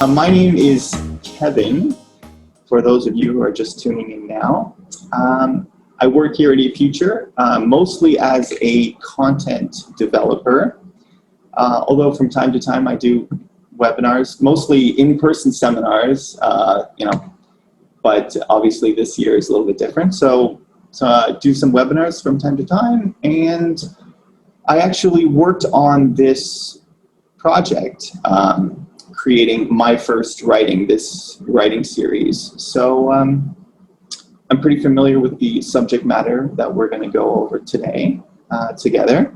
My name is Kevin, for those of you who are just tuning in now. I work here at eFuture, mostly as a content developer, although from time to time I do webinars, mostly in-person seminars, but obviously this year is a little bit different. So I do some webinars from time to time, and I actually worked on this project, creating my first this writing series. So I'm pretty familiar with the subject matter that we're going to go over today together.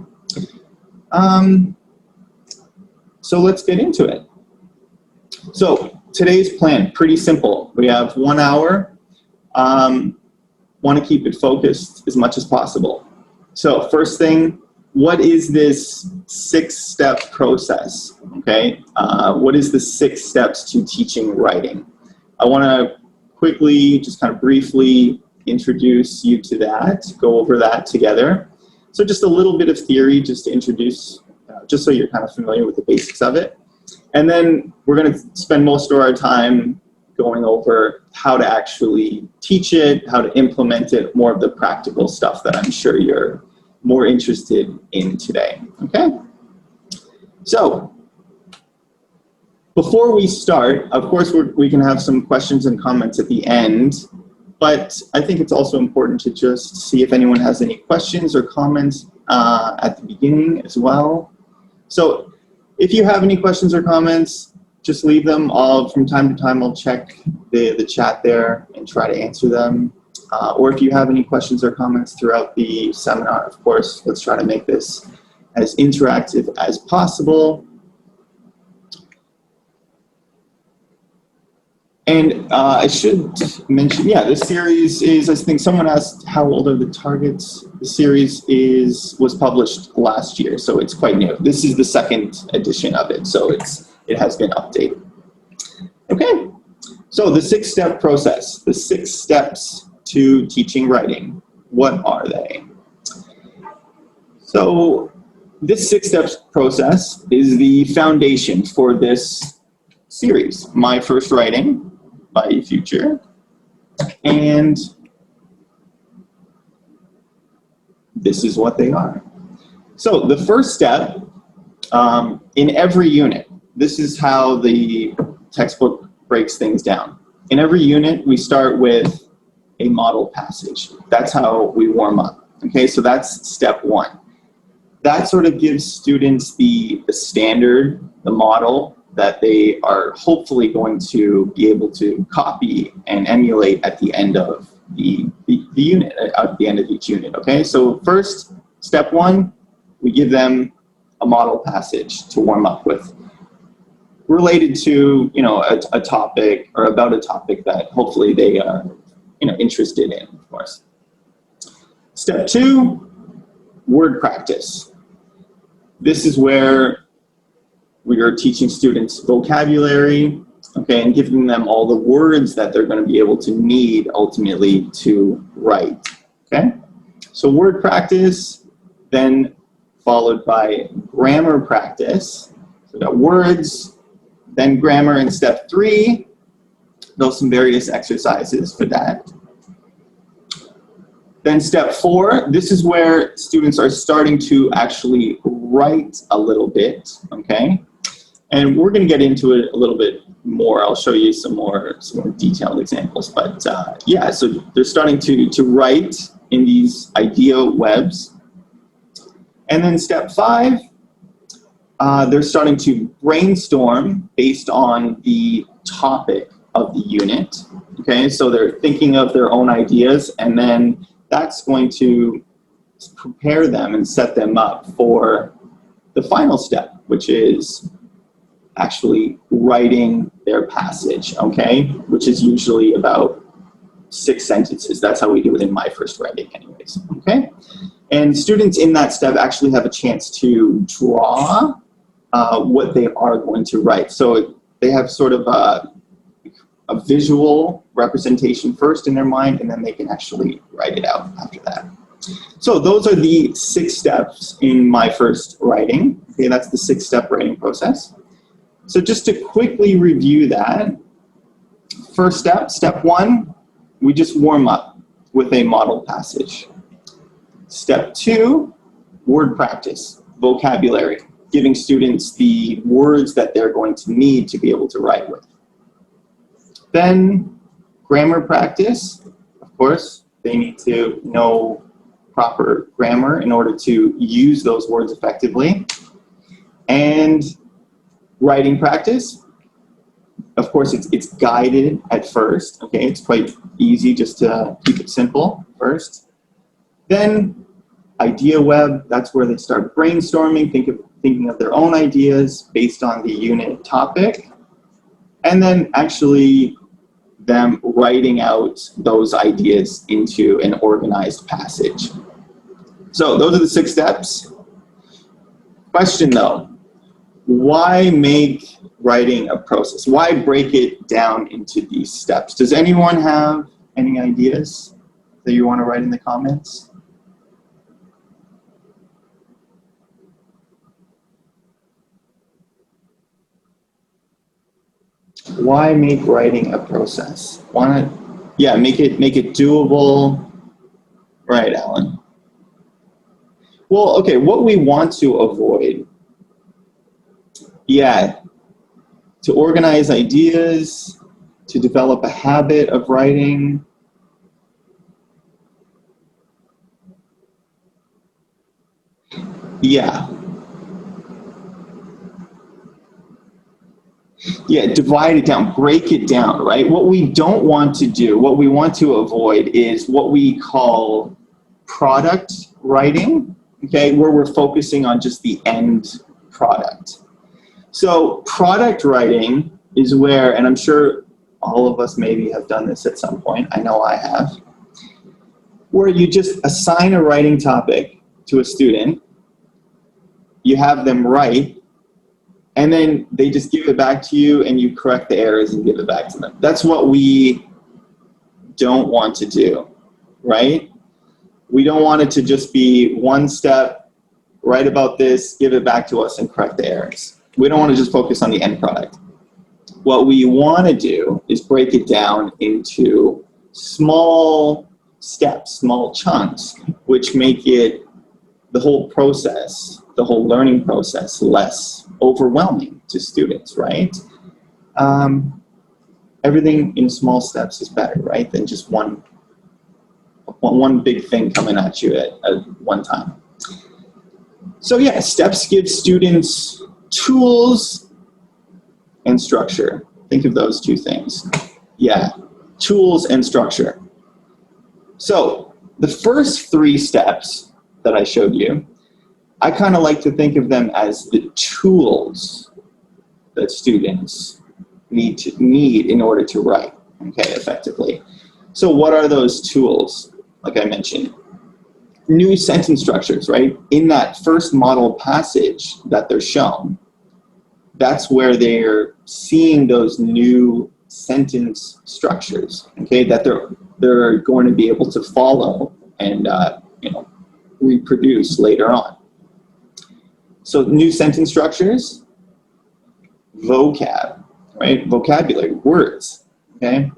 So let's get into it. So today's plan, pretty simple. We have 1 hour. Want to keep it focused as much as possible. So first thing, what is this 6-step process? Okay, what is the 6 steps to teaching writing? I want to quickly, just kind of briefly introduce you to that, go over that together. So just a little bit of theory, just to introduce, just so you're kind of familiar with the basics of it. And then we're going to spend most of our time going over how to actually teach it, how to implement it, more of the practical stuff that I'm sure you're more interested in today, okay? So, before we start, of course, we can have some questions and comments at the end, but I think it's also important to just see if anyone has any questions or comments at the beginning as well. So, if you have any questions or comments, just leave them. From time to time, I'll check the chat there and try to answer them. Or if you have any questions or comments throughout the seminar, of course, let's try to make this as interactive as possible. And I should mention, this series is, I think someone asked how old are the targets? The series was published last year, so it's quite new. This is the 2nd edition of it, so it has been updated. Okay, so the 6-step process, the 6 steps to teaching writing. What are they? So this 6-step process is the foundation for this series, My First Writing by eFuture. And this is what they are. So the first step, in every unit, this is how the textbook breaks things down. In every unit, we start with a model passage. That's how we warm up. Okay, so that's step 1. That sort of gives students the standard, the model that they are hopefully going to be able to copy and emulate at the end of the unit, at the end of each unit. Okay, so first, step 1, we give them a model passage to warm up with, related to a topic or about a topic that hopefully they are interested in, of course. Step 2, word practice. This is where we are teaching students vocabulary, okay, and giving them all the words that they're going to be able to need ultimately to write, okay? So word practice, then followed by grammar practice. So we got words, then grammar in step 3. There's some various exercises for that. Then step 4, this is where students are starting to actually write a little bit, okay? And we're going to get into it a little bit more. I'll show you some more detailed examples. But yeah, so they're starting to write in these idea webs. And then step 5, they're starting to brainstorm based on the topic of the unit. Okay, so they're thinking of their own ideas, and then that's going to prepare them and set them up for the final step, which is actually writing their passage, okay, which is usually about 6 sentences. That's how we do it in My First Writing anyways, okay? And students in that step actually have a chance to draw what they are going to write. So they have sort of a visual representation first in their mind, and then they can actually write it out after that. So those are the 6 steps in My First Writing. Okay, that's the 6-step writing process. So just to quickly review that, first step, step one, we just warm up with a model passage. Step two, word practice, vocabulary, giving students the words that they're going to need to be able to write with. Then grammar practice, of course, they need to know proper grammar in order to use those words effectively. And writing practice, of course, it's guided at first, okay? It's quite easy just to keep it simple first. Then idea web, that's where they start brainstorming, thinking of their own ideas based on the unit topic. And then actually them writing out those ideas into an organized passage. So those are the 6 steps. Question though, why make writing a process? Why break it down into these steps? Does anyone have any ideas that you want to write in the comments? Why make writing a process? Yeah, make it doable. Right, Alan. Well, okay, what we want to avoid, yeah, to organize ideas, to develop a habit of writing. Yeah. Yeah, divide it down, break it down, right? What we don't want to do, what we want to avoid is what we call product writing, okay, where we're focusing on just the end product. So product writing is where, and I'm sure all of us maybe have done this at some point, I know I have, where you just assign a writing topic to a student, you have them write, and then they just give it back to you and you correct the errors and give it back to them. That's what we don't want to do, right? We don't want it to just be one step, write about this, give it back to us and correct the errors. We don't want to just focus on the end product. What we want to do is break it down into small steps, small chunks, which make it, the whole process, the whole learning process, less overwhelming to students, right? Everything in small steps is better, right, than just one big thing coming at you at one time. So yeah, steps give students tools and structure. Think of those 2 things. Yeah, tools and structure. So the first 3 steps that I showed you, I kind of like to think of them as the tools that students need in order to write, okay, effectively. So what are those tools? Like I mentioned, new sentence structures, right? In that first model passage that they're shown, that's where they're seeing those new sentence structures, okay, that they're going to be able to follow and reproduce later on. So new sentence structures, vocab, right? Vocabulary, words, okay?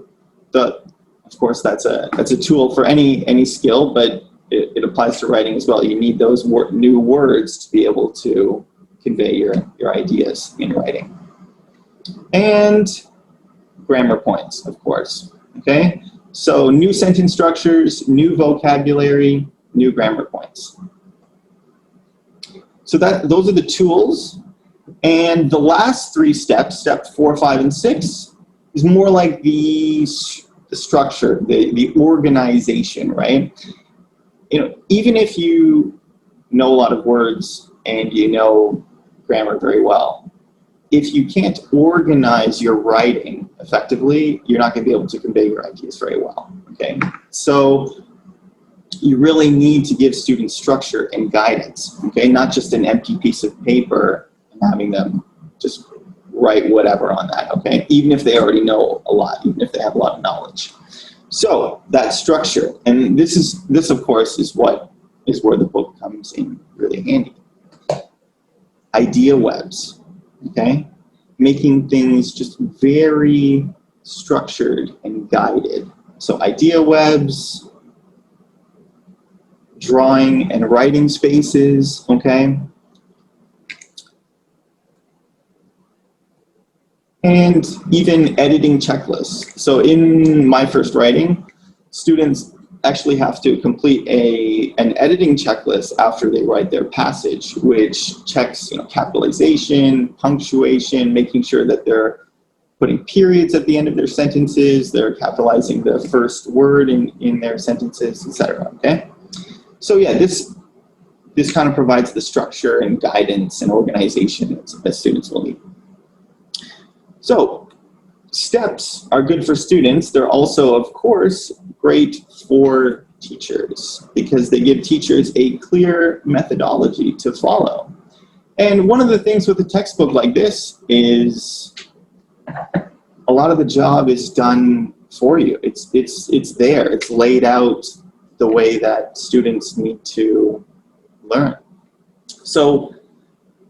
Of course, that's a tool for any skill, but it applies to writing as well. You need those new words to be able to convey your ideas in writing. And grammar points, of course, okay? So new sentence structures, new vocabulary, new grammar points. So those are the tools. And the last 3 steps, step 4, 5, and 6, is more like the structure, the organization, right? Even if you know a lot of words and you know grammar very well, if you can't organize your writing effectively, you're not going to be able to convey your ideas very well, okay? So you really need to give students structure and guidance, okay? Not just an empty piece of paper and having them just write whatever on that, okay? Even if they already know a lot, even if they have a lot of knowledge. So that structure, and this of course is where the book comes in really handy. Idea webs, okay? making things just very structured and guided. So idea webs, drawing and writing spaces, okay? And even editing checklists. So in my first writing, students actually have to complete an editing checklist after they write their passage, which checks, capitalization, punctuation, making sure that they're putting periods at the end of their sentences, they're capitalizing the first word in their sentences, etc. Okay? So yeah, this kind of provides the structure and guidance and organization that students will need. So steps are good for students. They're also, of course, great for teachers because they give teachers a clear methodology to follow. And one of the things with a textbook like this is a lot of the job is done for you. It's there. It's laid out the way that students need to learn. So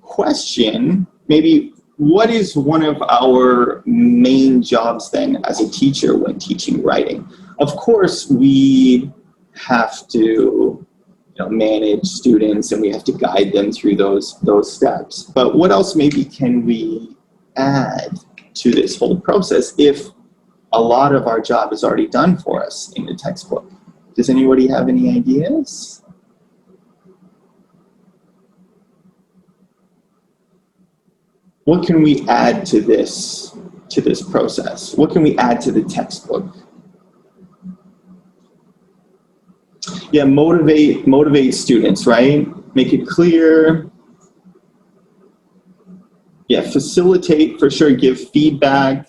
question, maybe, what is one of our main jobs then as a teacher when teaching writing? Of course, we have to manage students and we have to guide them through those steps. But what else maybe can we add to this whole process if a lot of our job is already done for us in the textbook? Does anybody have any ideas? What can we add to this process? What can we add to the textbook? Yeah, motivate students, right? Make it clear. Yeah, facilitate for sure, give feedback,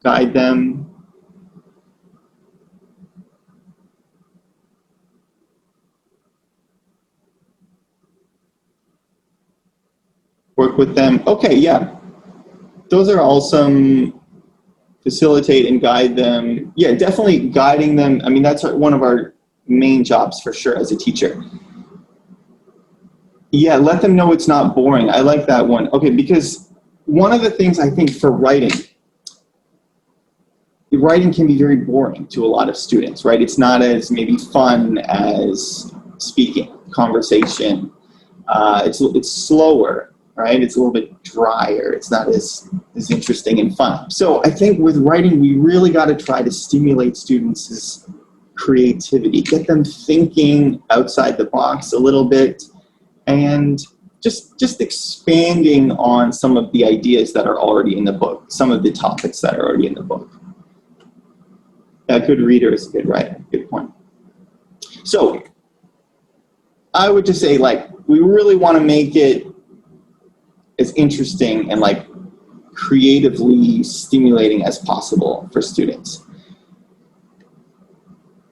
guide them. Work with them. Okay, yeah. Those are all some facilitate and guide them. Yeah, definitely guiding them. I mean, that's one of our main jobs for sure as a teacher. Yeah, let them know it's not boring. I like that one. Okay, because one of the things I think for writing can be very boring to a lot of students, right? It's not as maybe fun as speaking, conversation. It's slower, right? It's a little bit drier. It's not as interesting and fun. So I think with writing, we really got to try to stimulate students' creativity, get them thinking outside the box a little bit, and just expanding on some of the ideas that are already in the book, some of the topics that are already in the book. A good reader is a good writer. Good point. So I would just say, we really want to make it as interesting and creatively stimulating as possible for students.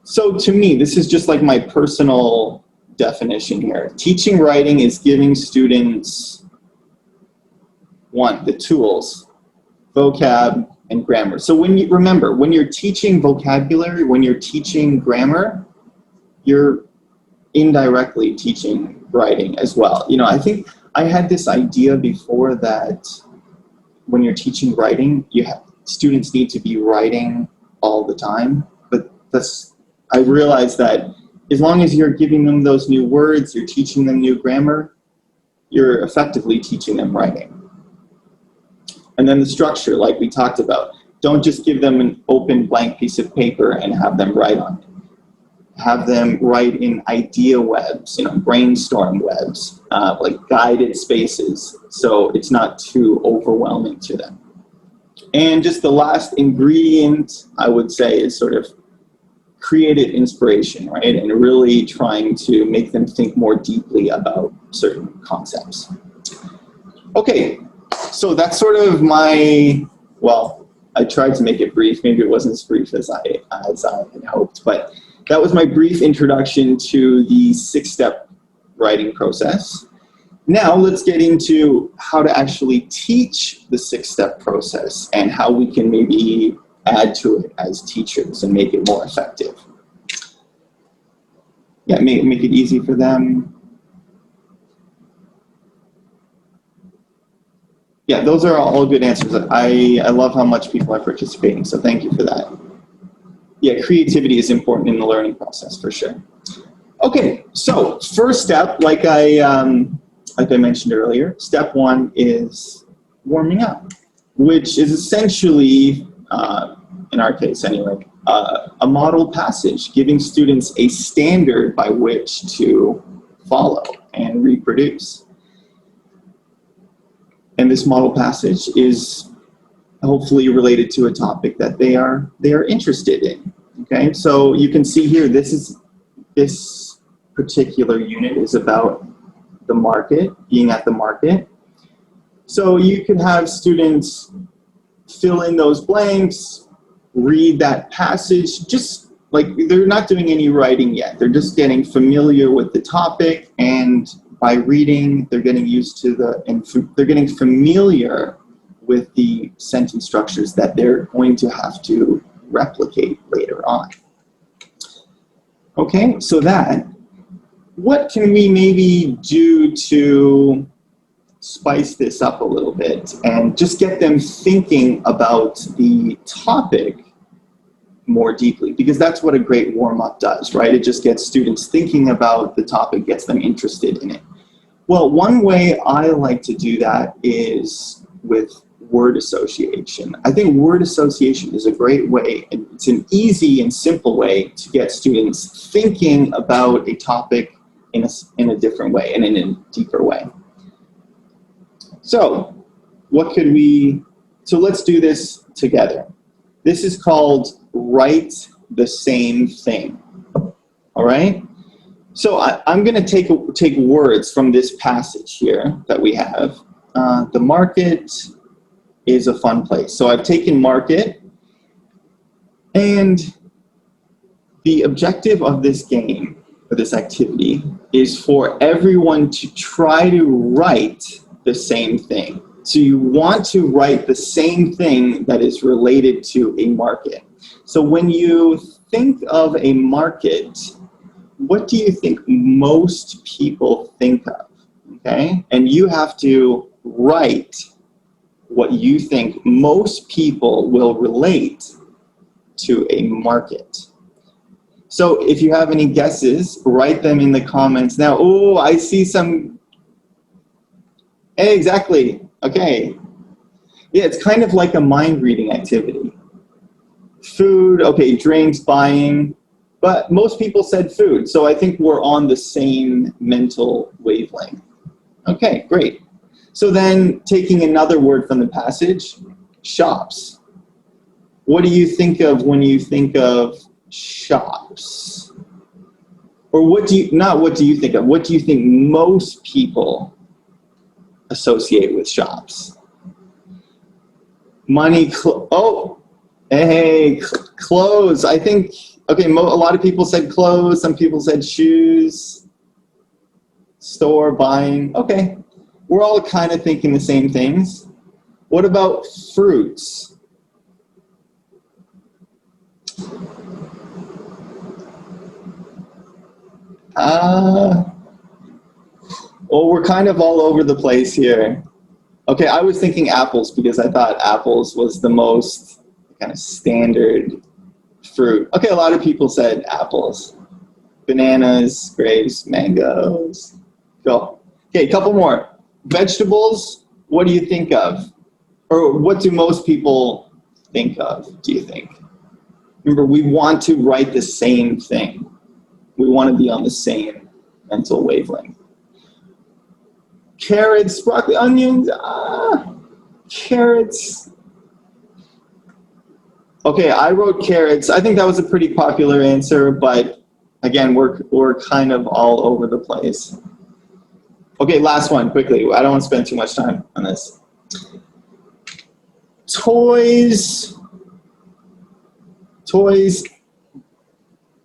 So to me, this is just my personal definition here. Teaching writing is giving students, one, the tools, vocab, and grammar. So when you're teaching vocabulary, when you're teaching grammar, you're indirectly teaching writing as well. I think I had this idea before that when you're teaching writing, students need to be writing all the time. But I realized that as long as you're giving them those new words, you're teaching them new grammar, you're effectively teaching them writing. And then the structure, like we talked about, don't just give them an open blank piece of paper and have them write on it. Have them write in idea webs, brainstorm webs, guided spaces, so it's not too overwhelming to them. And just the last ingredient, I would say, is sort of creative inspiration, right? And really trying to make them think more deeply about certain concepts. Okay, so that's sort of I tried to make it brief. Maybe it wasn't as brief as I had hoped, but that was my brief introduction to the 6-step writing process. Now let's get into how to actually teach the 6-step process and how we can maybe add to it as teachers and make it more effective. Yeah, make it easy for them. Yeah, those are all good answers. I love how much people are participating, so thank you for that. Yeah, creativity is important in the learning process for sure. Okay, so first step, like I mentioned earlier, step one is warming up, which is essentially, in our case anyway, a model passage, giving students a standard by which to follow and reproduce. And this model passage is hopefully related to a topic that they are interested in. Okay, so you can see here, this particular unit is about the market, being at the market. So you can have students fill in those blanks, read that passage, just like they're not doing any writing yet. They're just getting familiar with the topic, and by reading, they're getting used to they're getting familiar with the sentence structures that they're going to have to replicate later on. Okay, so what can we maybe do to spice this up a little bit and just get them thinking about the topic more deeply? Because that's what a great warm-up does, right? It just gets students thinking about the topic, gets them interested in it. Well, one way I like to do that is with word association. I think word association is a great way, and it's an easy and simple way to get students thinking about a topic in a different way and in a deeper way. So let's do this together. This is called write the same thing, all right? So I'm gonna take words from this passage here that we have. The market is a fun place. So I've taken market, and the objective of this game, or this activity, is for everyone to try to write the same thing. So you want to write the same thing that is related to a market. So when you think of a market, what do you think most people think of? Okay, and you have to write what you think most people will relate to a market. So if you have any guesses, write them in the comments now. Oh, I see some. Hey, exactly. Okay. Yeah, it's kind of like a mind reading activity. Food, okay, drinks, buying, but most people said food. So I think we're on the same mental wavelength. Okay, great. So then taking another word from the passage, shops. What do you think of when you think of shops? Or what do you think of? What do you think most people associate with shops? Money, oh, hey, clothes. I think, okay, a lot of people said clothes, some people said shoes, store, buying. Okay, we're all kind of thinking the same things. What about fruits? Well, we're kind of all over the place here. Okay, I was thinking apples because I thought apples was the most kind of standard fruit. Okay, a lot of people said apples. Bananas, grapes, mangoes. Go. Okay, a couple more. Vegetables, what do you think of? Or what do most people think of, do you think? Remember, we want to write the same thing. We want to be on the same mental wavelength. Carrots, broccoli, onions, carrots. Okay, I wrote carrots. I think that was a pretty popular answer, but again, we're kind of all over the place. Okay, last one, quickly. I don't want to spend too much time on this. Toys,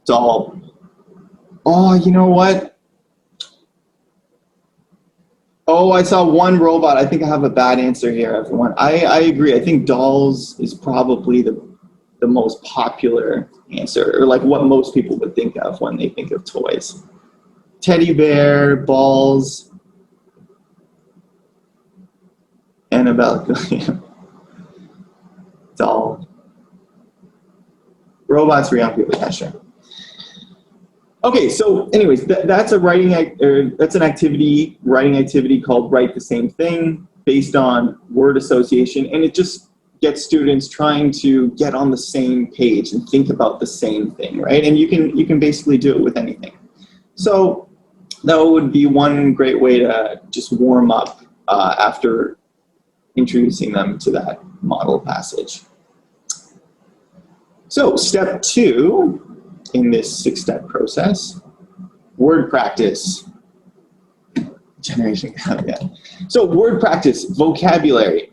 doll. Oh, you know what? Oh, I saw one robot. I think I have a bad answer here, everyone. I agree. I think dolls is probably the most popular answer, or like what most people would think of when they think of toys. Teddy bear, balls. Annabelle. It's all robots for young people. Yeah, sure. Okay, so anyways, that's a that's an activity, writing activity called Write the Same Thing, based on word association, and it just gets students trying to get on the same page and think about the same thing, right? And you can basically do it with anything. So that would be one great way to just warm up after introducing them to that model passage. So step 2 in this 6-step process, word practice. Generation gap, yeah. So word practice, vocabulary.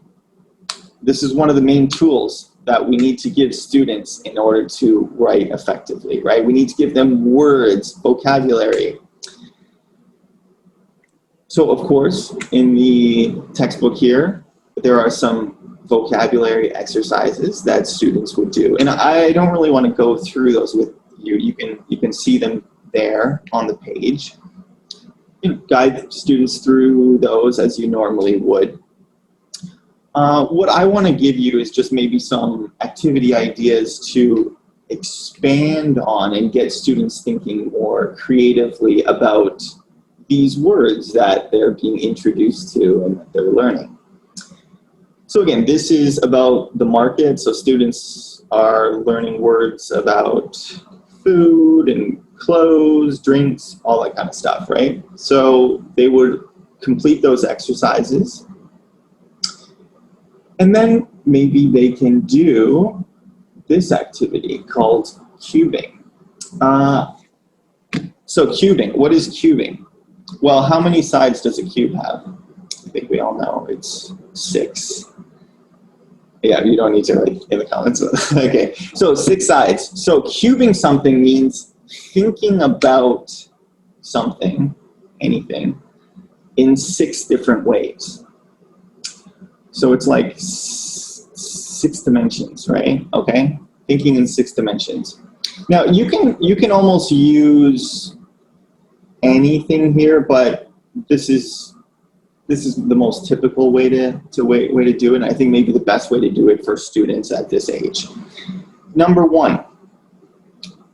This is one of the main tools that we need to give students in order to write effectively, right? We need to give them words, vocabulary. So of course, in the textbook here, there are some vocabulary exercises that students would do. And I don't really want to go through those with you. You can see them there on the page. You know, guide students through those as you normally would. What I want to give you is just maybe some activity ideas to expand on and get students thinking more creatively about these words that they're being introduced to and that they're learning. So again, this is about the market. So students are learning words about food and clothes, drinks, all that kind of stuff, right? So they would complete those exercises. And then maybe they can do this activity called cubing. So cubing, what is cubing? Well, how many sides does a cube have? I think we all know it's 6. Yeah, you don't need to write in the comments. Okay, so 6 sides. So cubing something means thinking about something, anything, in 6 different ways. So it's like 6 dimensions, right? Okay, thinking in 6 dimensions. Now you can almost use anything here, but this is the most typical way to do it, and I think maybe the best way to do it for students at this age. Number 1,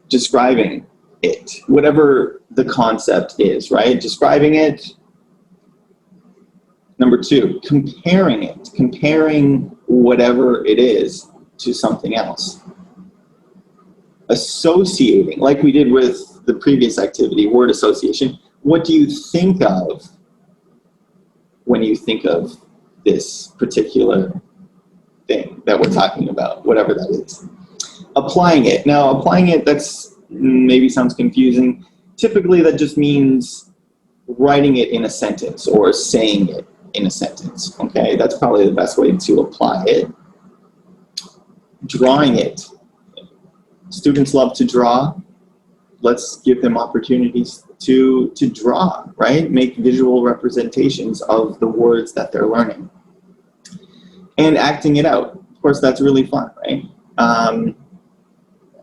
describing it, whatever the concept is, right? Describing it. Number 2, comparing it, comparing whatever it is to something else. Associating, like we did with the previous activity, word association. What do you think of when you think of this particular thing that we're talking about, whatever that is? Applying it. Now, applying it, that's maybe sounds confusing. Typically, that just means writing it in a sentence or saying it in a sentence, okay? That's probably the best way to apply it. Drawing it. Students love to draw. Let's give them opportunities to draw, right? Make visual representations of the words that they're learning. And acting it out. Of course, that's really fun, right?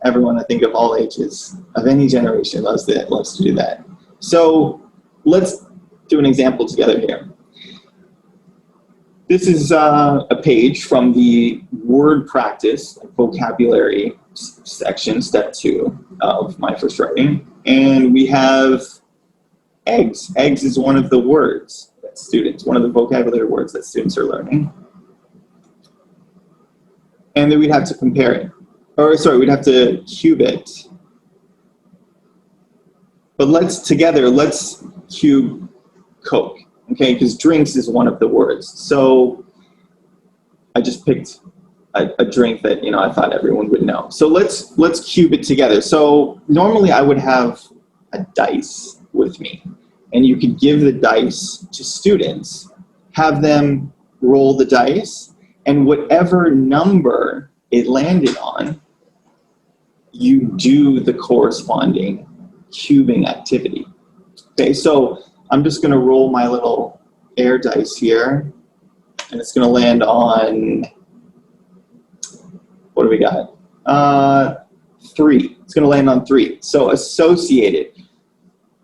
Everyone, I think, of all ages, of any generation, loves to do that. So let's do an example together here. This is a page from the word practice vocabulary section, step 2 of my first writing. And we have eggs. Eggs is one of the words that students, one of the vocabulary words that students are learning. And then we'd have to compare it. Or sorry, we'd have to cube it. But let's cube Coke. Okay, because drinks is one of the words. So I just picked a drink that, you know, I thought everyone would know. So let's cube it together. So normally I would have a dice with me, and you could give the dice to students, have them roll the dice, and whatever number it landed on, you do the corresponding cubing activity. Okay, so I'm just going to roll my little air dice here, and it's going to land on, what do we got? 3. It's going to land on 3. So associated.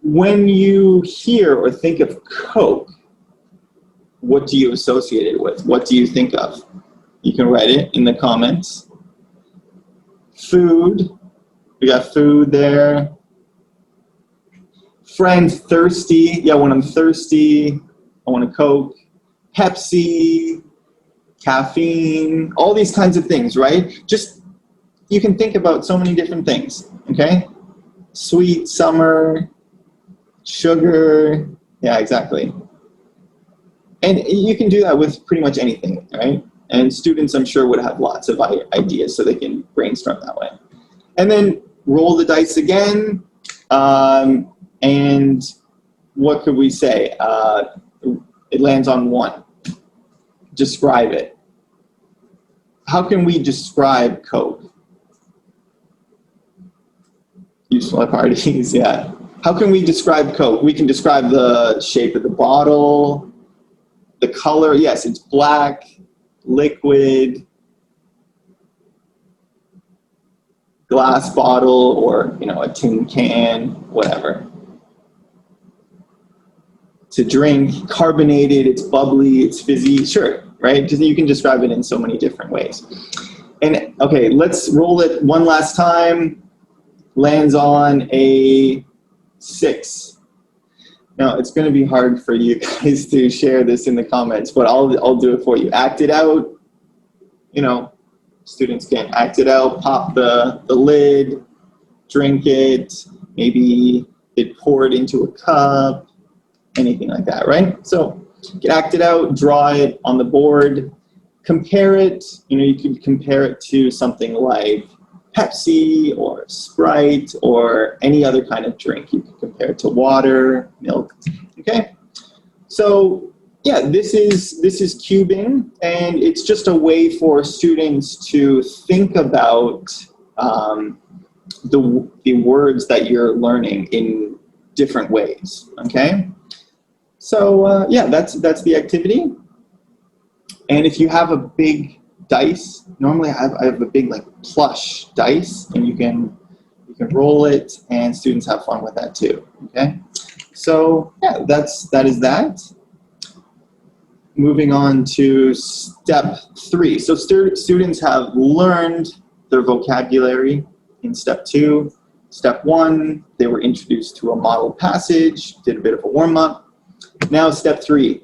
When you hear or think of Coke, what do you associate it with? What do you think of? You can write it in the comments. Food, we got food there. Friend, thirsty. Yeah, when I'm thirsty, I want a Coke. Pepsi, caffeine, all these kinds of things, right? Just, you can think about so many different things, okay? Sweet, summer, sugar, yeah, exactly. And you can do that with pretty much anything, right? And students, I'm sure, would have lots of ideas so they can brainstorm that way. And then roll the dice again, and what could we say? It lands on 1. Describe it. How can we describe Coke? Useful at parties, yeah. How can we describe Coke? We can describe the shape of the bottle, the color. Yes, it's black, liquid, glass bottle, or a tin can, whatever. To drink, carbonated, it's bubbly, it's fizzy, sure, right? You can describe it in so many different ways. And okay, let's roll it one last time. Lands on a 6. Now, it's going to be hard for you guys to share this in the comments, but I'll do it for you. Act it out. Students can act it out, pop the lid, drink it, maybe it pour it into a cup, anything like that, right? So you can act it out, draw it on the board, compare it. You can compare it to something like Pepsi or Sprite or any other kind of drink. You can compare it to water, milk, okay? So yeah, this is cubing, and it's just a way for students to think about the words that you're learning in different ways, okay? So yeah, that's the activity. And if you have a big dice, normally I have a big plush dice, and you can roll it, and students have fun with that too. Okay, so yeah, that is that. Moving on to step 3. So students have learned their vocabulary in step 2. Step 1, they were introduced to a model passage, did a bit of a warm-up. Now step 3,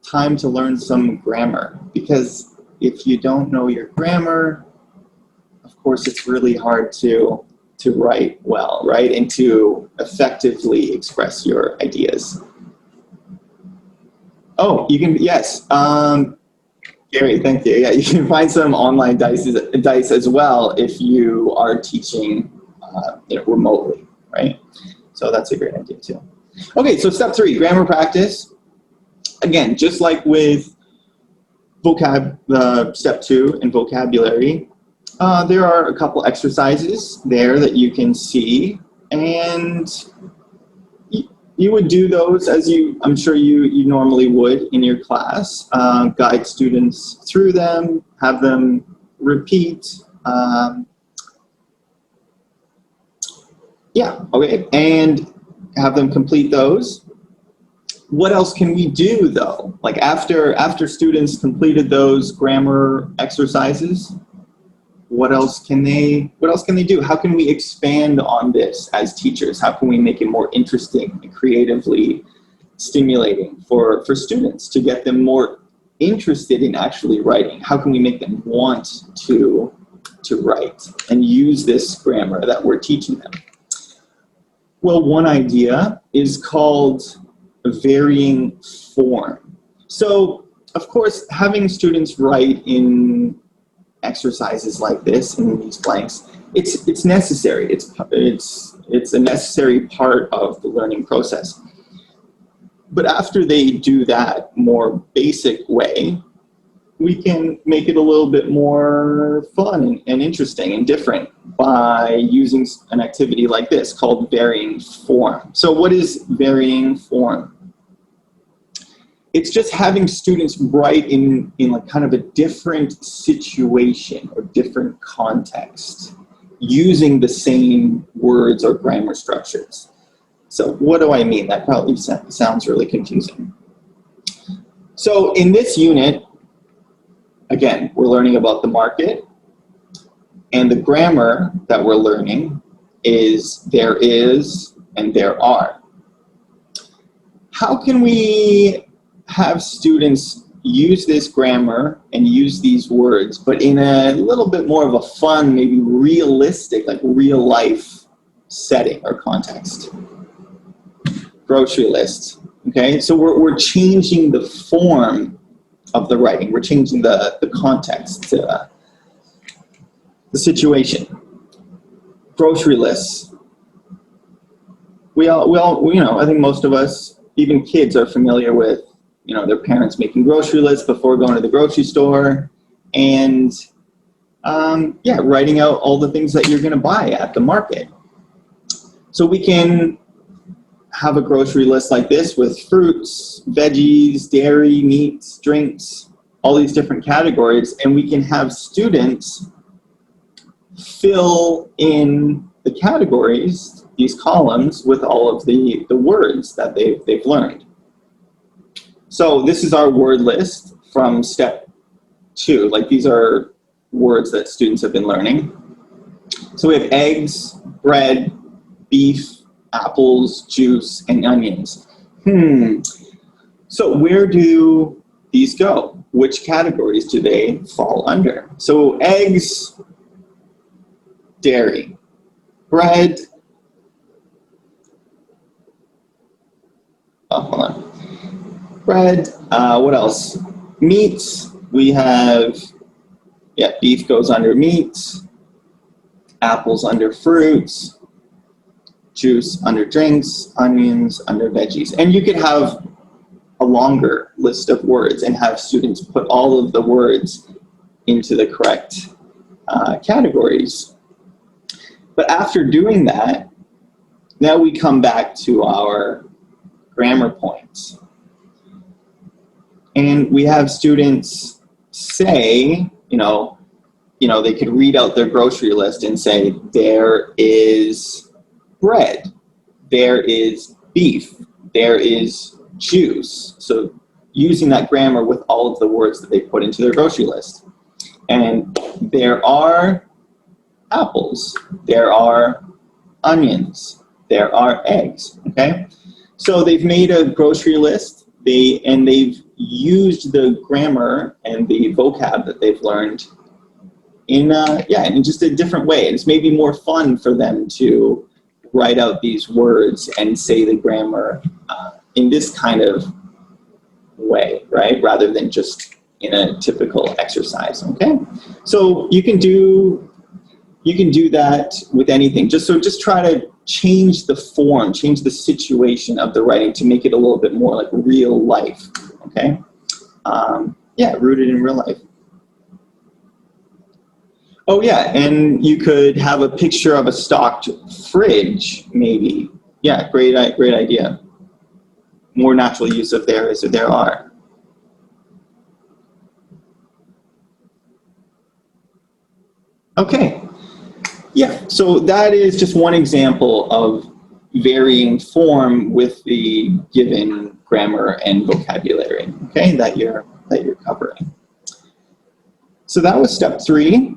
time to learn some grammar, because if you don't know your grammar, of course it's really hard to write well, right? And to effectively express your ideas. Oh, you can, yes. Gary, thank you. Yeah, you can find some online dice as well if you are teaching remotely, right? So that's a great idea too. Okay, so step 3, grammar practice. Again, just like with step 2 in vocabulary, there are a couple exercises there that you can see, and you would do those as I'm sure you normally would in your class. Guide students through them, have them repeat. Yeah, okay, and have them complete those. What else can we do though? Like after students completed those grammar exercises, what else can they do? How can we expand on this as teachers? How can we make it more interesting and creatively stimulating for students to get them more interested in actually writing? How can we make them want to write and use this grammar that we're teaching them? Well, one idea is called varying form. So, of course, having students write in exercises like this in these blanks, it's necessary. It's a necessary part of the learning process. But after they do that more basic way, we can make it a little bit more fun and interesting and different by using an activity like this called varying form. So what is varying form? It's just having students write in like kind of a different situation or different context using the same words or grammar structures. So what do I mean? That probably sounds really confusing. So in this unit, again, we're learning about the market, and the grammar that we're learning is there is and there are. How can we have students use this grammar and use these words, but in a little bit more of a fun, maybe realistic, like real life setting or context? Grocery list, okay? So we're changing the form of the writing. We're changing the context, the situation. Grocery lists. We all, you know, I think most of us, even kids, are familiar with, you know, their parents making grocery lists before going to the grocery store, and yeah, writing out all the things that you're going to buy at the market. So we can have a grocery list like this with fruits, veggies, dairy, meats, drinks, all these different categories, and we can have students fill in the categories, these columns, with all of the words that they've learned. So this is our word list from step 2. Like, these are words that students have been learning. So we have eggs, bread, beef, apples, juice, and onions. So where do these go? Which categories do they fall under? So eggs, dairy. Bread, oh, hold on. Bread, what else? Meats, we have, yeah, beef goes under meats, apples under fruits, juice under drinks, onions under veggies. And you could have a longer list of words and have students put all of the words into the correct categories. But after doing that, now we come back to our grammar points. And we have students say, you know, they could read out their grocery list and say, there is bread, there is beef, there is juice. So using that grammar with all of the words that they put into their grocery list. And there are apples, there are onions, there are eggs, okay? So they've made a grocery list, and they've used the grammar and the vocab that they've learned in just a different way. It's maybe more fun for them to write out these words and say the grammar in this kind of way, right? Rather than just in a typical exercise, okay? So you can do that with anything. Just try to change the form, change the situation of the writing to make it a little bit more like real life, okay? Yeah, rooted in real life. Oh yeah, and you could have a picture of a stocked fridge, maybe. Yeah, great idea. More natural use of there is or there are. Okay, yeah, so that is just one example of varying form with the given grammar and vocabulary, okay, that you're covering. So that was step 3.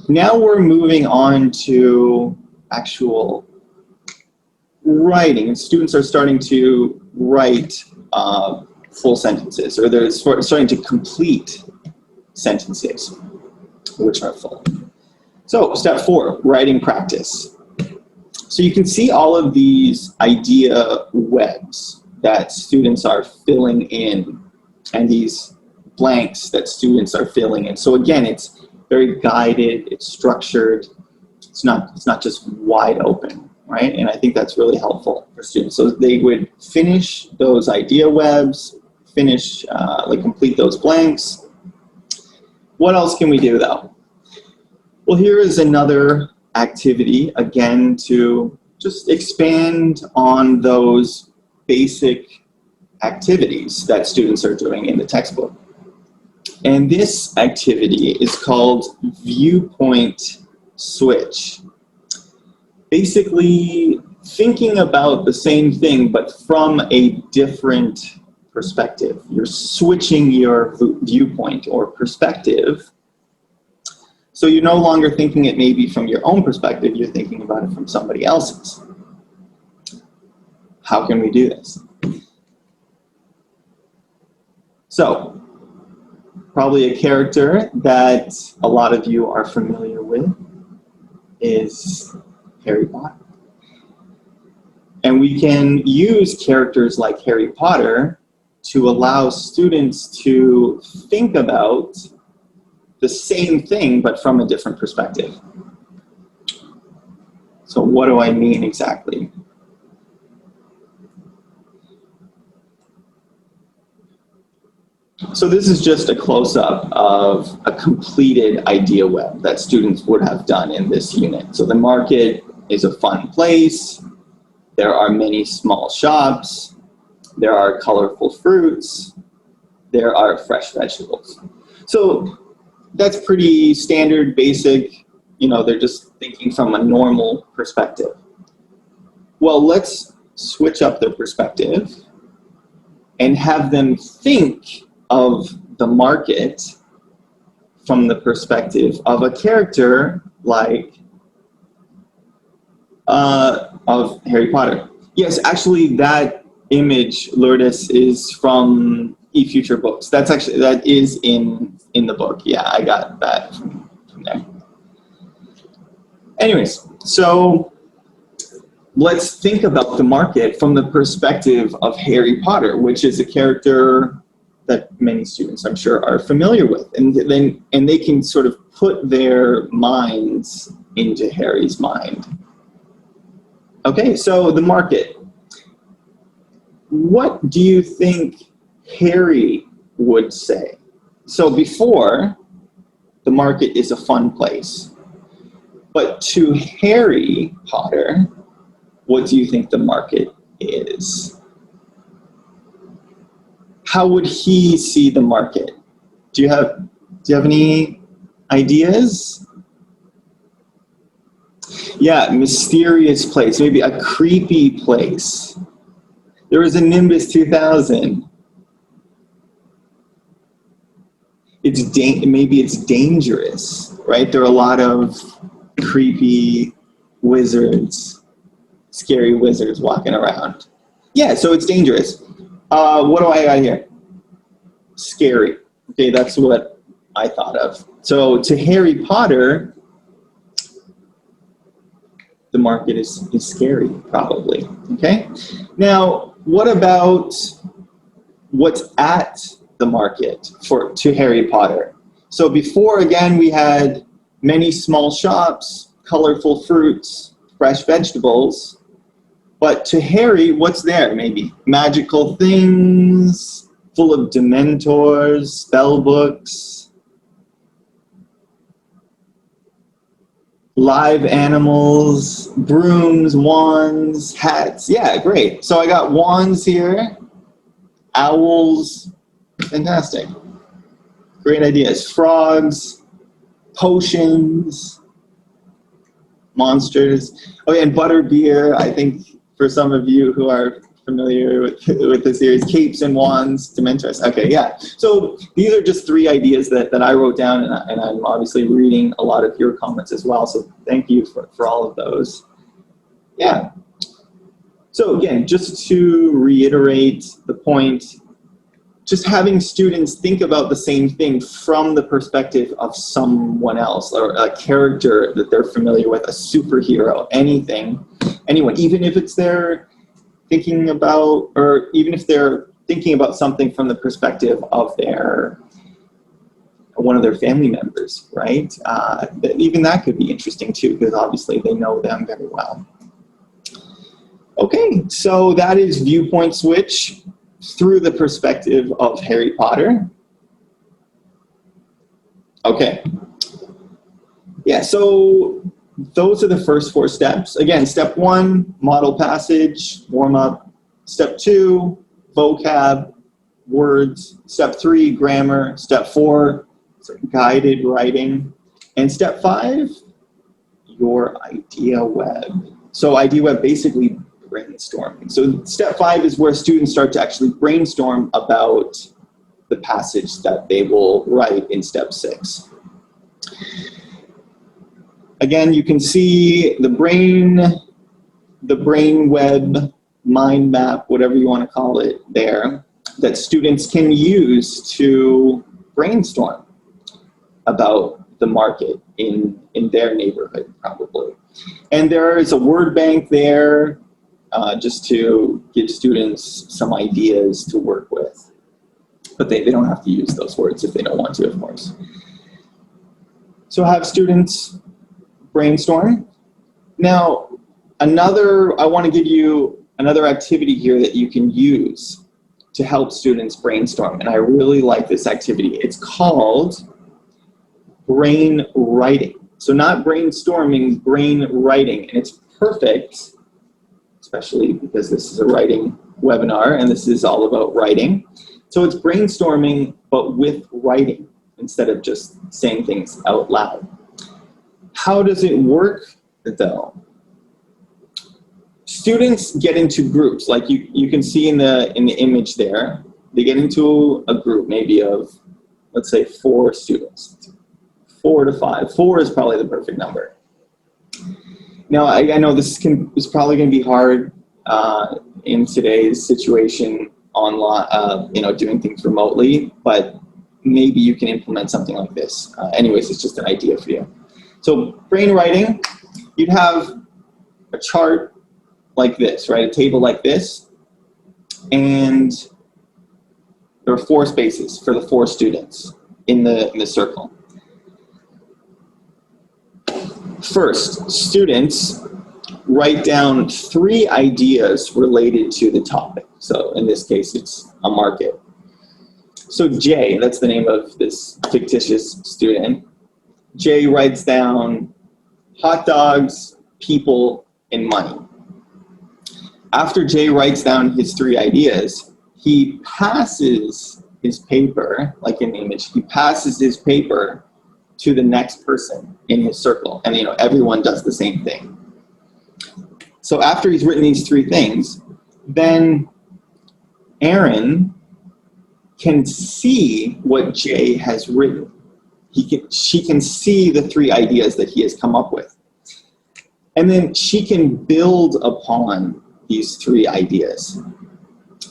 Now we're moving on to actual writing, and students are starting to write full sentences, or they're starting to complete sentences, which are full. So step 4, writing practice. So you can see all of these idea webs that students are filling in, and these blanks that students are filling in. So again, it's very guided, it's structured, it's not just wide open, right? And I think that's really helpful for students. So they would finish those idea webs, complete those blanks. What else can we do though? Well, here is another activity, again, to just expand on those basic activities that students are doing in the textbook. And this activity is called viewpoint switch. Basically, thinking about the same thing, but from a different perspective. You're switching your viewpoint or perspective. So you're no longer thinking it maybe from your own perspective, you're thinking about it from somebody else's. How can we do this? So, probably a character that a lot of you are familiar with is Harry Potter. And we can use characters like Harry Potter to allow students to think about the same thing, but from a different perspective. So what do I mean exactly? So this is just a close-up of a completed idea web that students would have done in this unit. So the market is a fun place. There are many small shops. There are colorful fruits. There are fresh vegetables. So that's pretty standard, basic. You know, they're just thinking from a normal perspective. Well, let's switch up their perspective and have them think of the market from the perspective of a character like of Harry Potter. Yes, actually that image, Lourdes, is from eFuture Books. That is in the book. Yeah, I got that from there. Anyways, so let's think about the market from the perspective of Harry Potter, which is a character that many students, I'm sure, are familiar with. And they can sort of put their minds into Harry's mind. Okay, so the market. What do you think Harry would say? So before, the market is a fun place. But to Harry Potter, what do you think the market is? How would he see the market? Do you have any ideas? Yeah, mysterious place, maybe a creepy place. There was a Nimbus 2000. Maybe it's dangerous, right? There are a lot of creepy wizards, scary wizards walking around. Yeah, so it's dangerous. What do I got here? Scary. Okay, that's what I thought of. So to Harry Potter, the market is scary, probably. Okay? Now, what about what's at the market to Harry Potter? So before, again, we had many small shops, colorful fruits, fresh vegetables. But to Harry, what's there? Maybe magical things, full of dementors, spell books, live animals, brooms, wands, hats. Yeah, great. So I got wands here, owls, fantastic. Great ideas. Frogs, potions, monsters. Oh yeah, and butterbeer, I think for some of you who are familiar with the series, capes and wands, dementors. Okay, yeah. So these are just 3 ideas that I wrote down, and I'm obviously reading a lot of your comments as well, so thank you for all of those. Yeah. So again, just to reiterate the point, just having students think about the same thing from the perspective of someone else, or a character that they're familiar with, a superhero, anything, anyone, even if it's they're thinking about, or even if they're thinking about something from the perspective of one of their family members, right? Even that could be interesting too, because obviously they know them very well. Okay, so that is viewpoint switch through the perspective of Harry Potter. Okay. Yeah, so those are the first 4 steps. Again, step 1, model passage, warm up. Step 2, vocab, words. Step 3, grammar. Step 4, guided writing. And step 5, your idea web. So idea web basically brainstorming. So step 5 is where students start to actually brainstorm about the passage that they will write in step 6. Again, you can see the brain web, mind map, whatever you want to call it there, that students can use to brainstorm about the market in their neighborhood, probably. And there is a word bank there just to give students some ideas to work with. But they don't have to use those words if they don't want to, of course. So have students brainstorm. Now, I want to give you another activity here that you can use to help students brainstorm. And I really like this activity. It's called brain writing. So not brainstorming, brain writing. And it's perfect, especially because this is a writing webinar and this is all about writing. So it's brainstorming, but with writing instead of just saying things out loud. How does it work, though? Students get into groups, like you can see in the image there. They get into a group, maybe of, let's say, 4 students, 4 to 5. 4 is probably the perfect number. Now, I know this is probably going to be hard in today's situation online, doing things remotely, but maybe you can implement something like this. Anyways, it's just an idea for you. So brain writing, you'd have a chart like this, right? A table like this, and there are 4 spaces for the 4 students in the circle. First, students write down 3 ideas related to the topic. So in this case, it's a market. So Jay, that's the name of this fictitious student. Jay writes down hot dogs, people, and money. After Jay writes down his 3 ideas, he passes his paper, like in the image, he passes his paper to the next person in his circle. And everyone does the same thing. So after he's written these 3 things, then Aaron can see what Jay has written. She can see the 3 ideas that he has come up with. And then she can build upon these 3 ideas.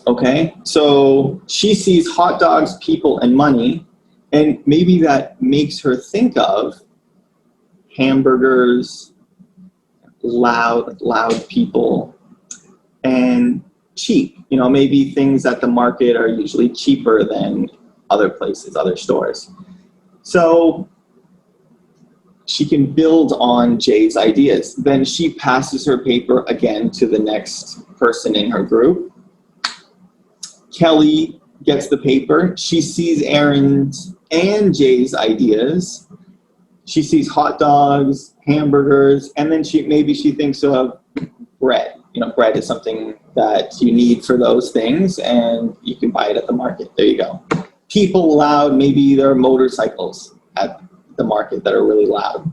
Okay, so she sees hot dogs, people, and money, and maybe that makes her think of hamburgers, loud people, and cheap. Maybe things at the market are usually cheaper than other places, other stores. So she can build on Jay's ideas. Then she passes her paper again to the next person in her group. Kelly gets the paper. She sees Aaron's and Jay's ideas. She sees hot dogs, hamburgers, and then maybe she thinks of bread. Bread is something that you need for those things, and you can buy it at the market. There you go. People loud, maybe there are motorcycles at the market that are really loud,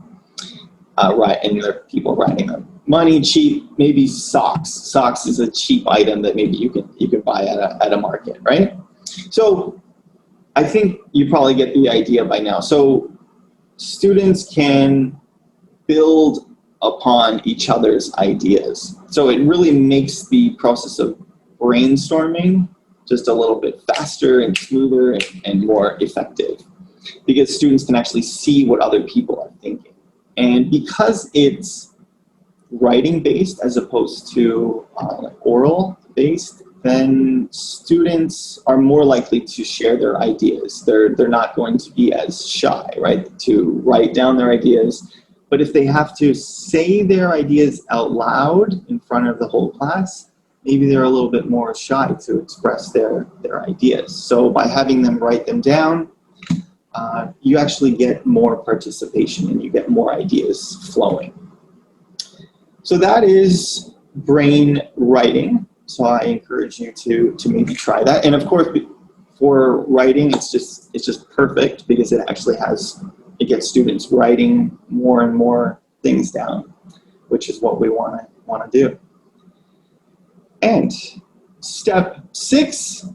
right? And there are people riding them. Money, cheap, maybe socks. Socks is a cheap item that maybe you can buy at a market, right? So I think you probably get the idea by now. So students can build upon each other's ideas. So it really makes the process of brainstorming just a little bit faster and smoother and more effective, because students can actually see what other people are thinking. And because it's writing based as opposed to oral based, then students are more likely to share their ideas. They're not going to be as shy, right, to write down their ideas. But if they have to say their ideas out loud in front of the whole class, maybe they're a little bit more shy to express their ideas. So by having them write them down, you actually get more participation and you get more ideas flowing. So that is brain writing. So I encourage you to maybe try that. And of course, for writing, it's just perfect because it actually it gets students writing more and more things down, which is what we want to do. And step 6,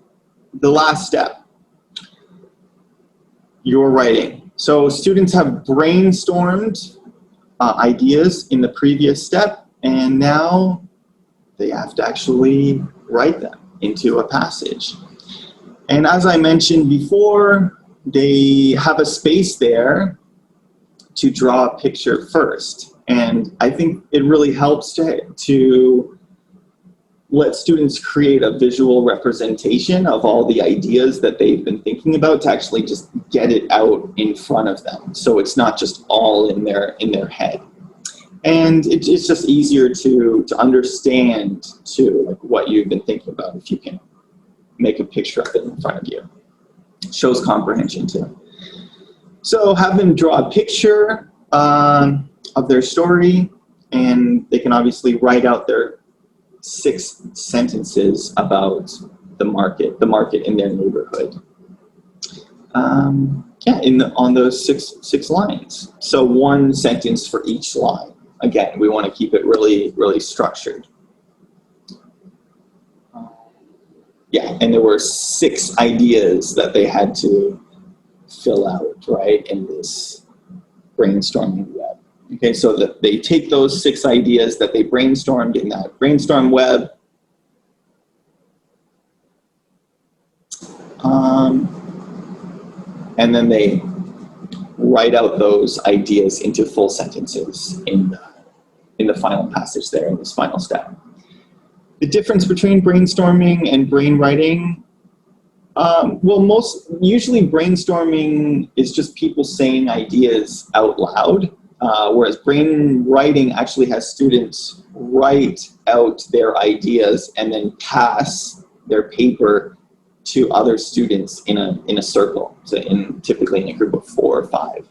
the last step, your writing. So students have brainstormed ideas in the previous step, and now they have to actually write them into a passage. And as I mentioned before, they have a space there to draw a picture first. And I think it really helps to let students create a visual representation of all the ideas that they've been thinking about, to actually just get it out in front of them. So it's not just all in their head. And it's just easier to understand like what you've been thinking about if you can make a picture of it in front of you. Shows comprehension too. So have them draw a picture of their story, and they can obviously write out their 6 sentences about the market in their neighborhood. On those six lines. So 1 sentence for each line. Again, we want to keep it really, really structured. And there were 6 ideas that they had to fill out, right, in this brainstorming web. Okay, so that they take those 6 ideas that they brainstormed in that brainstorm web, and then they write out those ideas into full sentences in the final passage there, in this final step. The difference between brainstorming and brainwriting, usually brainstorming is just people saying ideas out loud, whereas brainwriting actually has students write out their ideas and then pass their paper to other students in a circle, so typically in a group of 4 or 5.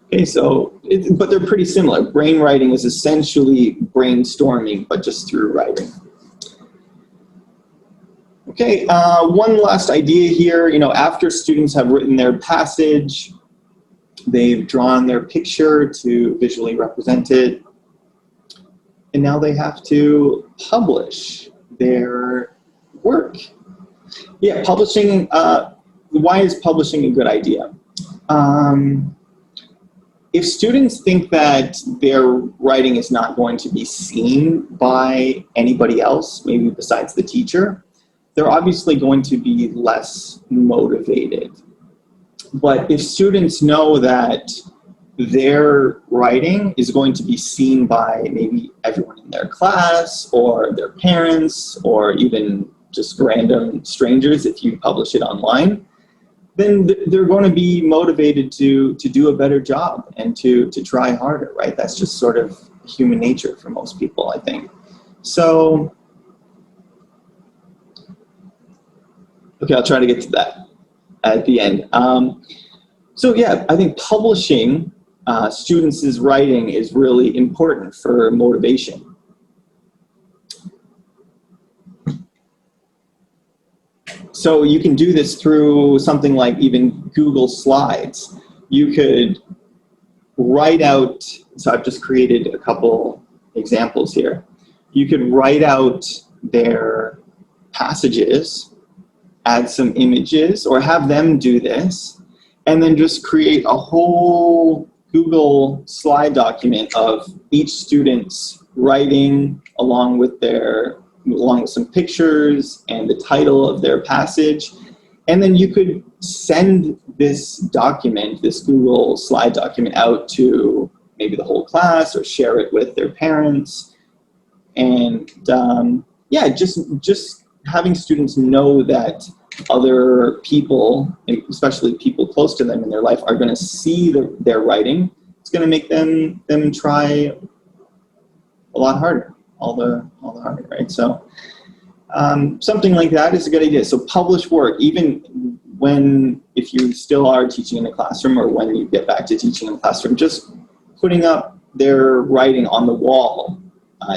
Okay, so, but they're pretty similar. Brainwriting is essentially brainstorming, but just through writing. Okay, one last idea here. After students have written their passage, they've drawn their picture to visually represent it, and now they have to publish their work. Publishing, why is publishing a good idea? If students think that their writing is not going to be seen by anybody else, maybe besides the teacher, they're obviously going to be less motivated. But if students know that their writing is going to be seen by maybe everyone in their class, or their parents, or even just random strangers if you publish it online, then they're going to be motivated to do a better job and to try harder, right? That's just sort of human nature for most people, I think. So, okay, I'll try to get to that at the end. I think publishing students' writing is really important for motivation. So you can do this through something like even Google Slides. You could write out, so I've just created a couple examples here. You could write out their passages, add some images, or have them do this, and then just create a whole Google slide document of each student's writing along with some pictures and the title of their passage. And then you could send this document, this Google slide document, out to maybe the whole class, or share it with their parents. And just having students know that other people, especially people close to them in their life, are going to see their writing. It's going to make them try a lot harder, all the harder, right? So something like that is a good idea. So publish work, even if you still are teaching in the classroom, or when you get back to teaching in the classroom, just putting up their writing on the wall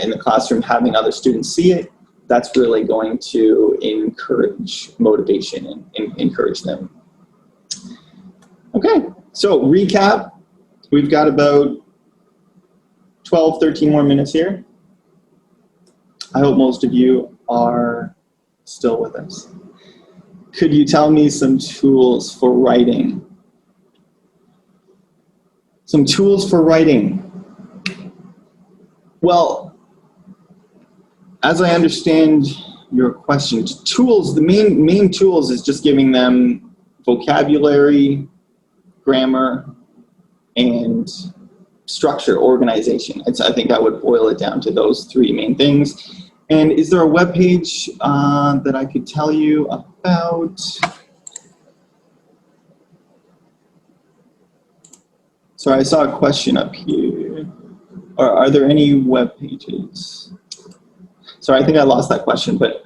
in the classroom, having other students see it, that's really going to encourage motivation and encourage them. Okay, so recap. We've got about 12, 13 more minutes here. I hope most of you are still with us. Could you tell me some tools for writing? Some tools for writing. Well, as I understand your question, tools, the main tools is just giving them vocabulary, grammar, and structure, organization. I think I would boil it down to those three main things. And is there a web page that I could tell you about? Sorry, I saw a question up here. Are there any web pages? Sorry, I think I lost that question, but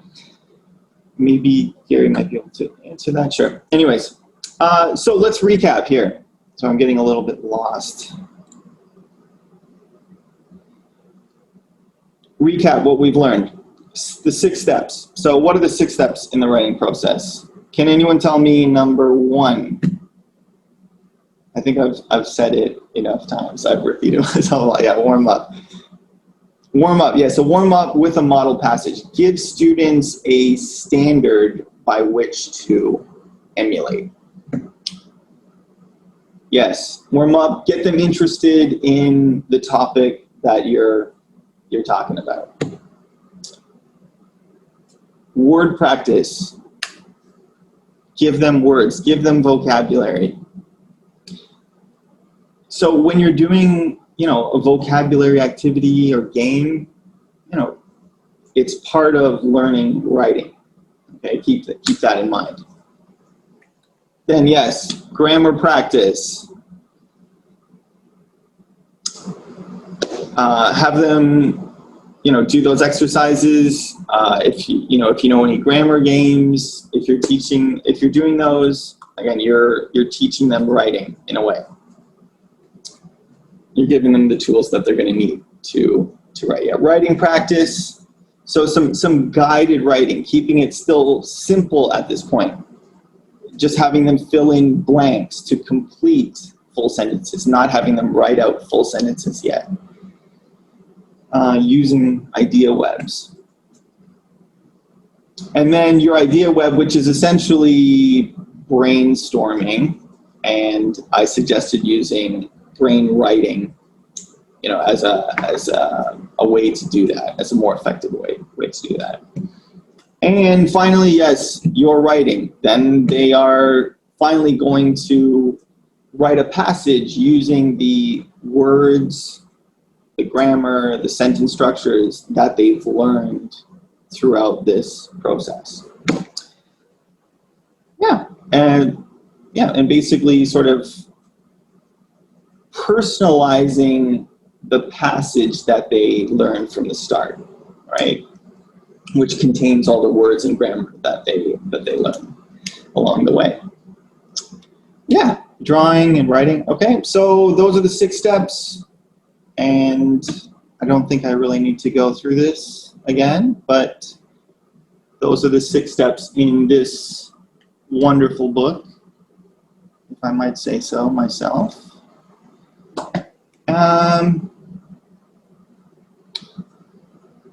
maybe Gary might be able to answer that. Sure. Anyways, so let's recap here. So I'm getting a little bit lost. Recap what we've learned. The 6 steps. So what are the 6 steps in the writing process? Can anyone tell me number 1? I think I've said it enough times. I've repeated myself a lot. Yeah, warm up. Warm up, yeah, so warm up with a model passage. Give students a standard by which to emulate. Yes, warm up, get them interested in the topic that you're talking about. Word practice. Give them words, give them vocabulary. So when you're doing, a vocabulary activity or game, it's part of learning writing. Okay, keep that in mind. Then yes, grammar practice. Have them, do those exercises. If you know any grammar games, if you're doing those, again, you're teaching them writing in a way. You're giving them the tools that they're going to need to write. Yeah, writing practice. So some guided writing, keeping it still simple at this point. Just having them fill in blanks to complete full sentences, not having them write out full sentences yet. Using idea webs. And then your idea web, which is essentially brainstorming, and I suggested using brain writing, as a way to do that, as a more effective way to do that. And finally, yes, your writing. Then they are finally going to write a passage using the words, the grammar, the sentence structures that they've learned throughout this process. And basically sort of personalizing the passage that they learned from the start, right? Which contains all the words and grammar that they learn along the way. Yeah, drawing and writing. Okay, so those are the 6 steps, and I don't think I really need to go through this again, but those are the 6 steps in this wonderful book, if I might say so myself.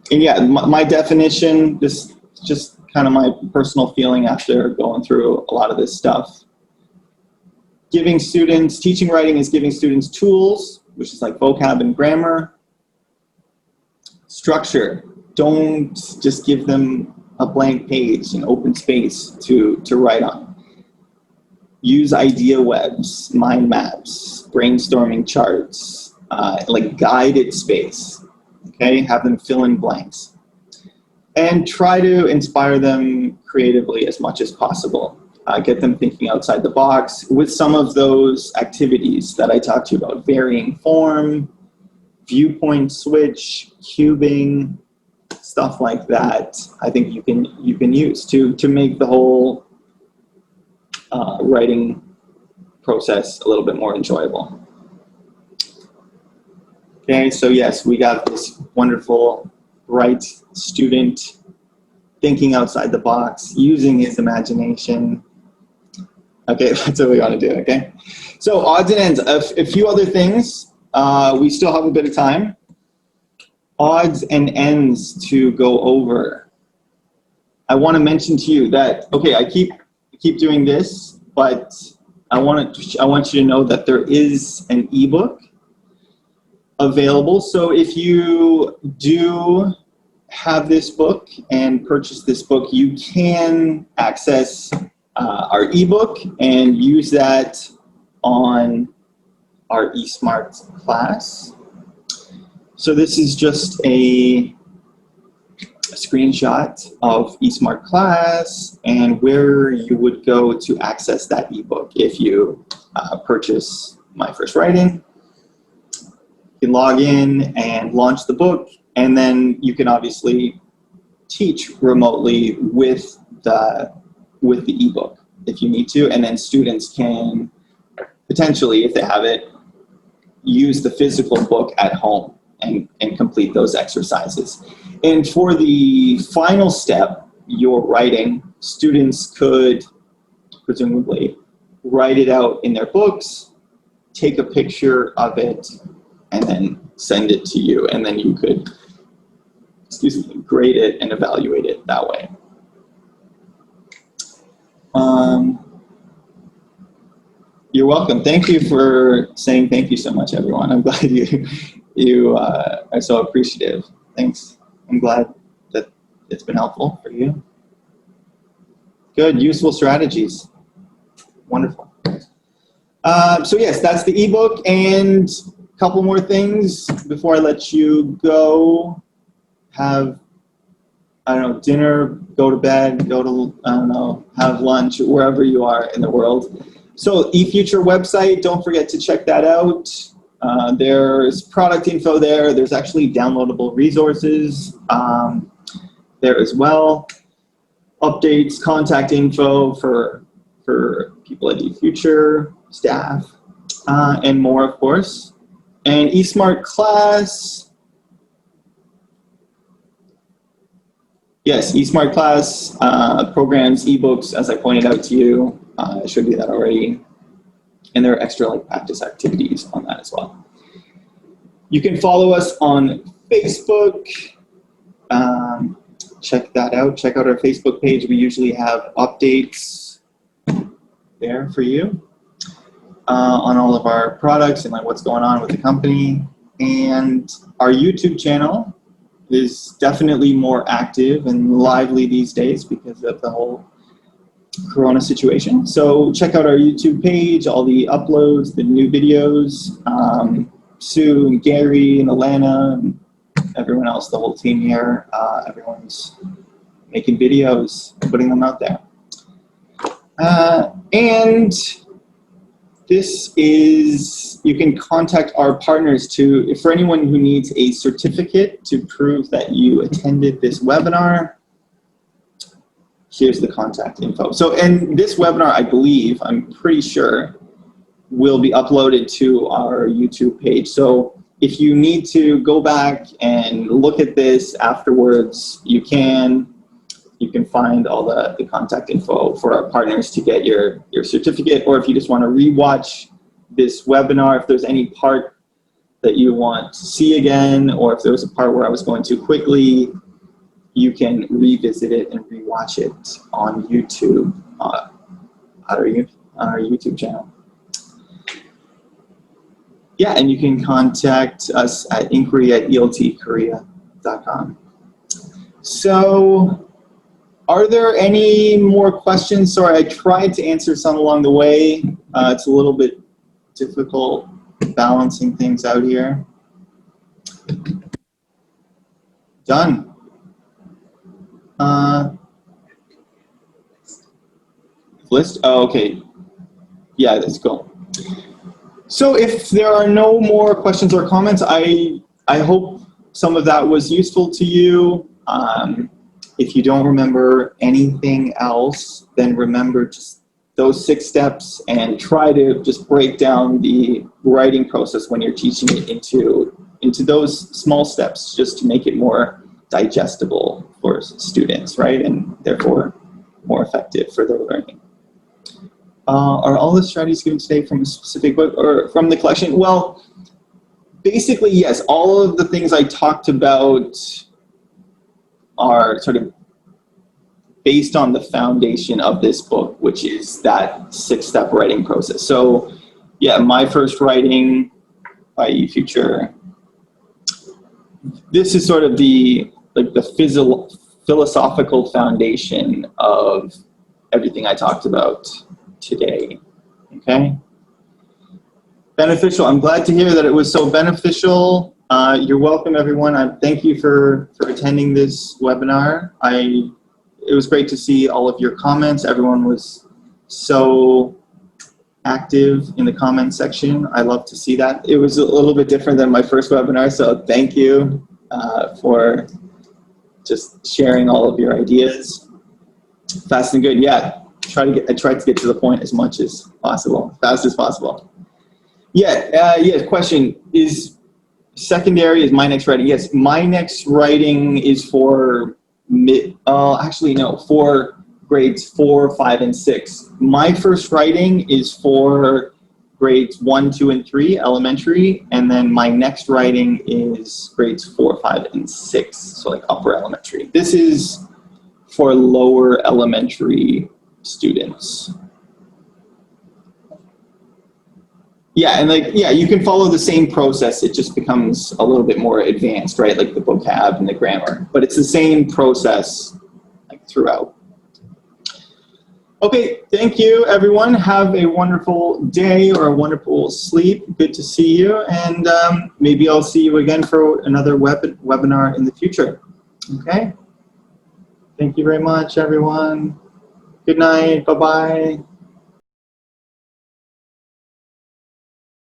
And yeah, my definition, this just kind of my personal feeling after going through a lot of this stuff. Teaching writing is giving students tools, which is like vocab and grammar. Structure, don't just give them a blank page, an open space to write on. Use idea webs, mind maps, brainstorming charts, like guided space. Okay, have them fill in blanks. And try to inspire them creatively as much as possible. Get them thinking outside the box with some of those activities that I talked to you about. Varying form, viewpoint switch, cubing, stuff like that. I think you can use to make the whole writing process a little bit more enjoyable. Okay, so yes, we got this wonderful, bright student thinking outside the box, using his imagination. Okay, that's what we want to do, okay? So odds and ends, a few other things. We still have a bit of time. odds and ends to go over. I want to mention to you that, okay, I keep doing this, but I want you to know that there is an ebook available. So if you do have this book and purchase this book, you can access our ebook and use that on our eSmart class. So this is just a screenshot of eSmart class and where you would go to access that ebook if you purchase My First Writing. You can log in and launch the book, and then you can obviously teach remotely with the ebook if you need to, and then students can potentially, if they have it, use the physical book at home and complete those exercises. And for the final step, your writing, students could presumably write it out in their books, take a picture of it, and then send it to you, and then you could, grade it and evaluate it that way. You're welcome. Thank you for saying thank you so much, everyone. I'm glad you are so appreciative. Thanks. I'm glad that it's been helpful for you. Good, useful strategies. Wonderful. So yes, that's the ebook, and a couple more things before I let you go. Have, I don't know, dinner, go to bed, go to, I don't know, have lunch, wherever you are in the world. So eFuture website, don't forget to check that out. There's product info there. There's actually downloadable resources there as well. Updates, contact info for people at eFuture, staff, and more, of course. And eSmart class. Yes, eSmart class programs, ebooks, as I pointed out to you. I showed you that already. And there are extra practice activities on that as well. You can follow us on Facebook. Check that out. Check out our Facebook page. We usually have updates there for you on all of our products and what's going on with the company. And our YouTube channel is definitely more active and lively these days because of the whole Corona situation. So check out our YouTube page, all the uploads, the new videos. Sue and Gary and Alana and everyone else, the whole team here, everyone's making videos, putting them out there. And this is, you can contact our partners for anyone who needs a certificate to prove that you attended this webinar. Here's the contact info. So, and this webinar, I believe, I'm pretty sure, will be uploaded to our YouTube page. So if you need to go back and look at this afterwards, you can find all the contact info for our partners to get your certificate, or if you just want to rewatch this webinar, if there's any part that you want to see again, or if there was a part where I was going too quickly, you can revisit it and rewatch it on YouTube, on our YouTube channel. Yeah, and you can contact us at inquiry@eltkorea.com. So, are there any more questions? Sorry, I tried to answer some along the way. It's a little bit difficult balancing things out here. Done. List? Oh, okay. Yeah, that's cool. So if there are no more questions or comments, I hope some of that was useful to you. If you don't remember anything else, then remember just those 6 steps and try to just break down the writing process when you're teaching it into those small steps, just to make it more digestible for students, right? And therefore more effective for their learning. Are all the strategies given today from a specific book or from the collection? Well, basically, yes, all of the things I talked about are sort of based on the foundation of this book, which is that 6-step writing process. So yeah, my first writing, i.e. future, this is sort of the philosophical foundation of everything I talked about today. Okay. Beneficial. I'm glad to hear that it was so beneficial. You're welcome, everyone. Thank you for attending this webinar. It was great to see all of your comments. Everyone was so active in the comment section. I love to see that. It was a little bit different than my first webinar, so thank you for just sharing all of your ideas. Fast and good. Yeah, I tried to get to the point as much as possible, fast as possible. Yeah, question is secondary is my next writing. Yes, my next writing is for for grades 4, 5, and 6. My first writing is for grades 1, 2, and 3, elementary, and then my next writing is grades 4, 5, and 6, so like upper elementary. This is for lower elementary students. Yeah, and you can follow the same process. It just becomes a little bit more advanced, right? Like the vocab and the grammar, but it's the same process like throughout. Okay, thank you, everyone. Have a wonderful day or a wonderful sleep. Good to see you, and maybe I'll see you again for another webinar in the future. Okay? Thank you very much, everyone. Good night. Bye-bye.